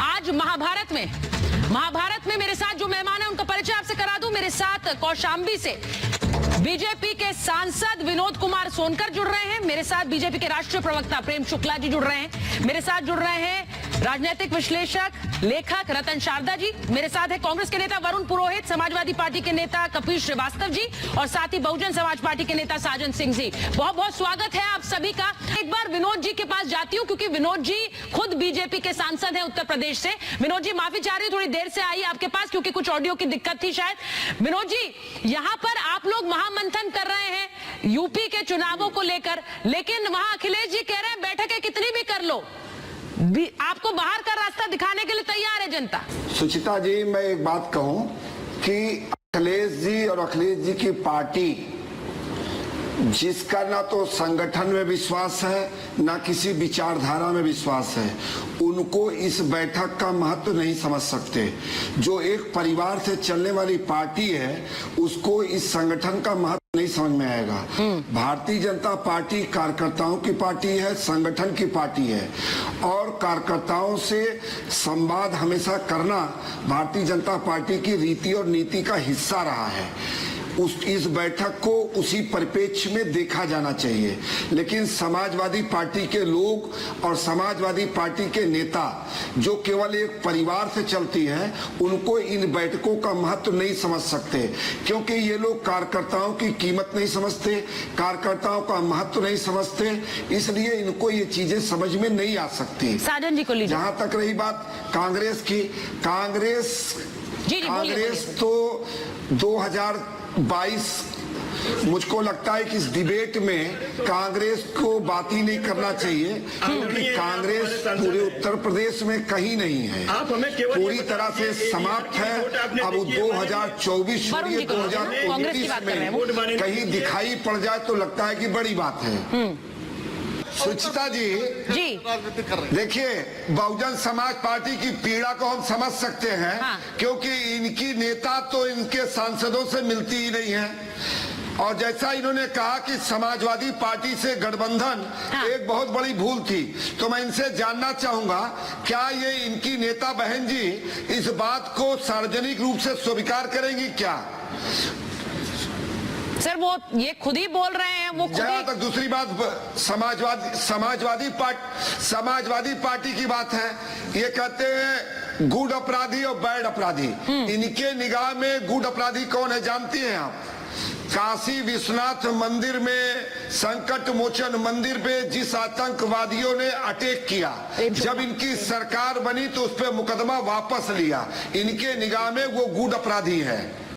आज महाभारत में मेरे साथ जो मेहमान है उनका परिचय आपसे करा दूं। मेरे साथ कौशाम्बी से बीजेपी के सांसद विनोद कुमार सोनकर जुड़ रहे हैं। मेरे साथ बीजेपी के राष्ट्रीय प्रवक्ता प्रेम शुक्ला जी जुड़ रहे हैं। मेरे साथ जुड़ रहे हैं राजनीतिक विश्लेषक लेखक रतन शारदा जी। मेरे साथ है कांग्रेस के नेता वरुण पुरोहित, समाजवादी पार्टी के नेता कपिल श्रीवास्तव जी और साथ ही बहुजन समाज पार्टी के नेता साजन सिंह जी। बहुत बहुत स्वागत है आप सभी का। एक बार विनोद जी के पास जाती हूँ क्योंकि विनोद जी खुद बीजेपी के सांसद हैं उत्तर प्रदेश से। विनोद जी माफी चाह रही हूँ, थोड़ी देर से आई आपके पास क्योंकि कुछ ऑडियो की दिक्कत थी शायद। विनोद जी, यहाँ पर आप लोग महामंथन कर रहे हैं यूपी के चुनावों को लेकर, लेकिन वहां अखिलेश जी कह रहे हैं बैठकें कितनी भी कर लो, आपको बाहर का रास्ता दिखाने के लिए तैयार है जनता। सुचिता जी, मैं एक बात कहूं कि अखिलेश जी और अखिलेश जी की पार्टी, जिसका ना तो संगठन में विश्वास है ना किसी विचारधारा में विश्वास है, उनको इस बैठक का महत्व नहीं समझ सकते। जो एक परिवार से चलने वाली पार्टी है उसको इस संगठन का महत्व नहीं समझ में आएगा। भारतीय जनता पार्टी कार्यकर्ताओं की पार्टी है, संगठन की पार्टी है और कार्यकर्ताओं से संवाद हमेशा करना भारतीय जनता पार्टी की रीति और नीति का हिस्सा रहा है। इस बैठक को उसी परिप्रेक्ष्य में देखा जाना चाहिए। लेकिन समाजवादी पार्टी के लोग और समाजवादी पार्टी के नेता जो केवल एक परिवार से चलती हैं, उनको इन बैठकों का महत्व नहीं समझ सकते, क्योंकि ये लोग कार्यकर्ताओं की कीमत नहीं समझते, कार्यकर्ताओं का महत्व नहीं समझते, इसलिए इनको ये चीजें समझ में नहीं आ सकती। साजन जी को लीजिए। जहां तक रही बात कांग्रेस की, कांग्रेस तो 2022 मुझको लगता है कि इस डिबेट में कांग्रेस को बात ही नहीं करना चाहिए, क्योंकि कांग्रेस पूरे उत्तर प्रदेश में कहीं नहीं है, पूरी तरह से समाप्त है। अब 2024 छोड़िए 2029 में कहीं दिखाई पड़ जाए तो लगता है कि बड़ी बात है। सुचिता जी, देखिए, बहुजन समाज पार्टी की पीड़ा को हम समझ सकते हैं। हाँ। क्योंकि इनकी नेता तो इनके सांसदों से मिलती ही नहीं है और जैसा इन्होंने कहा कि समाजवादी पार्टी से गठबंधन एक बहुत बड़ी भूल थी, तो मैं इनसे जानना चाहूंगा क्या ये इनकी नेता बहन जी इस बात को सार्वजनिक रूप से स्वीकार करेंगी क्या? सर वो ये खुद ही बोल रहे हैं। वो जहां तक दूसरी बात समाजवादी पार्टी की बात है, ये कहते हैं गुड अपराधी और बैड अपराधी। इनके निगाह में गुड अपराधी कौन है जानती हैं आप? काशी विश्वनाथ मंदिर में, संकट मोचन मंदिर पे जिस आतंकवादियों ने अटैक किया, जब इनकी सरकार बनी तो उस पर मुकदमा वापस लिया, इनके निगाह में वो गुड अपराधी है।